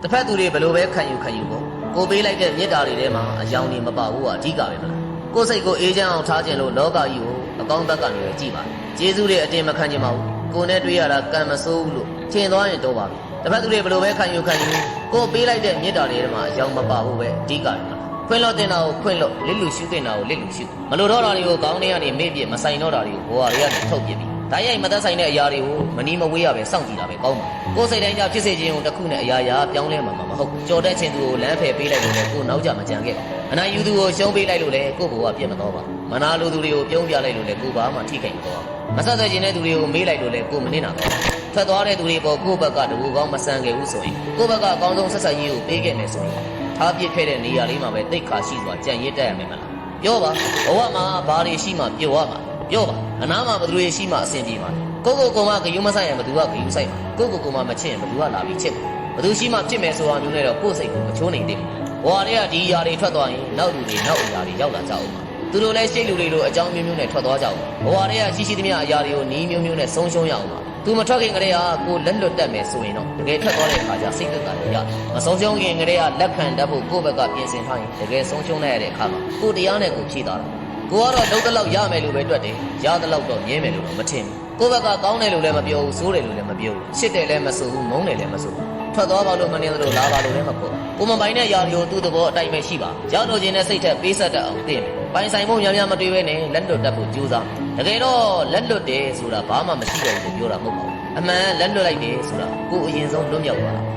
တစ်ဖက်သူတွေဘယ်လိုပဲခံယူပေါ့ကိုပေးလိုက်တဲ့မြစ်တာတွေထဲမှာအယောင်တွေမပါဘူးကအဓိကပဲမလားကိုစိတ်ကိုအေးချမ်းအောင်ထားခြင်းလို့လောကကြီးကိုအကောင်းဘက်ကနေပဲကြည့်ပါကျေးဇူးတွေအတင်မခံချင်ပါဘူးကိုနဲ့တွေ့ရတာကံမဆိုးဘူးလို့ထင်သွားရင်တော့ပါပြီတစ်ဖက်သူတွေဘယ်လိုပဲခံယူကိုပေးလိုက်တဲ့မြစ်တာတွေထဲမှာအယောင်မပါဘူးပဲအဓိကပဲမလားခွင့်လွတ်တင်တာကိုခွင့်လွတ်လစ်လူရှုတင်တာကိုလစ်လူရှုမလိုတော့တာတွေကိုကောင်းတွေကနေမေ့ပြစ်မဆိုင်တော့တာတွေကိုဘဝတွေကနေထုတ်ပြစ်ပြီးဒါရိုက်မသက်ဆိုင်တဲ့အရာတွေကိုမနီးမဝေးရပဲစောင့်ကြည့်တာပဲကောင်းပါကိုယ်စိတ်တိုင်းကြဖြစ်စေခြင်းကိုတစ်ခုနဲ့အရာရာပြောင်းလဲမှာမဟုတ်ကြော်တက်ခြင်းသူကိုလမ်းဖယ်ပေးလိုက်လို့လည်းကိုနောက်ကြမကြံခဲ့ပါအနိုင်ယူသူကိုရှုံးပေးလိုက်လို့လည်းကိုဘဝပြတ်မတော့ပါမနာလိုသူတွေကိုပြုံးပြလိုက်လို့လည်းကိုဘာမှထိခိုက်မတော့မဆက်သက်ခြင်းတဲ့သူတွေကိုမေးလိုက်လို့လည်းကိုမနှင်းတာတော့ထွက်သွားတဲ့သူတွေပေါ်ကိုဘက်ကတကူကောင်းမဆန်ခဲ့ဘူးဆိုရင်ကိုဘက်ကအကောင်းဆုံးဆက်ဆက်ရေးကိုပေးခဲ့မယ်ဆိုရင်ထားပစ်ခဲ့တဲ့နေရာလေးမှာပဲတိတ်ခါရှိစွာကြံရစ်တတ်ရမယ်မလားပြောပါဘဝမှာဘာတွေရှိမှပျော်ရမှာပြောပါအနားမှာဘသူတွေရှိမှအဆင်ပြေမှာကိုကိုမဂယုမဆိုင်ရင်ဘသူကဂယုဆိုင်မှာကိုမမချစ်ရင်ဘသူကလာပြီးချစ်မှာဘသူရှိမှဖြစ်မယ်ဆိုတာမျိုးနဲ့တော့ကိုယ်စိတ်ကိုမချိုးနိုင်သေးဘူးဘဝတွေကဒီຢာတွေထွက်သွားရင်နောက်လူတွေနောက်အရာတွေရောက်လာကြအောင်ပါသူတို့လည်းရှိလူတွေလိုအကြောင်းမျိုးနဲ့ထွက်သွားကြအောင်ဘဝတွေကရှိသမျှအရာတွေကိုနီးမျိုးနဲ့ဆုံးရှုံးရအောင်ပါသူမထွက်ခင်ကလေးကကိုလက်လွတ်တတ်မယ်ဆိုရင်တော့တကယ်ထွက်သွားတဲ့အခါကျစိတ်သက်သာရမဆုံးရှုံးခင်ကလေးကလက်ခံတတ်ဖို့ကိုယ့်ဘက်ကပြင်ဆင်ထားရင်တကယ်ဆုံးရှုံးနိုင်ရတဲ့အခါမှာကိုတရားနဲ့ကိုဖြည့်သွားတာကိုကတော့လုံးတလောက်ရမယ်လို့ပဲတွက်တယ်ရတလောက်တော့မြဲမယ်လို့တော့မထင်ဘူးကိုယ့်ဘက်ကကောင်းတယ်လို့လည်းမပြောဘူးဆိုးတယ်လို့လည်းမပြောဘူးရှစ်တယ်လည်းမဆိုဘူးမုန်းတယ်လည်းမဆိုဘူးထွက်သွားပါလို့မနေသလိုလာပါလို့လည်းမပေါ့ကိုမပိုင်တဲ့ຢာတွေကိုသူ့သဘောအတိုင်းပဲရှိပါရောက်တော့ခြင်းနဲ့စိတ်ထက်ပေးဆက်တတ်အောင်သိမယ်ပိုင်ဆိုင်မှုများများမတွေးဘဲနဲ့လက်လွတ်တတ်ဖို့ကြိုးစားတကယ်တော့လက်လွတ်တယ်ဆိုတာဘာမှမရှိတော့ဘူးလို့ပြောတာမဟုတ်ပါဘူးအမှန်လက်လွတ်လိုက်တယ်ဆိုတာကိုအရင်ဆုံးလွတ်မြောက်သွားတာ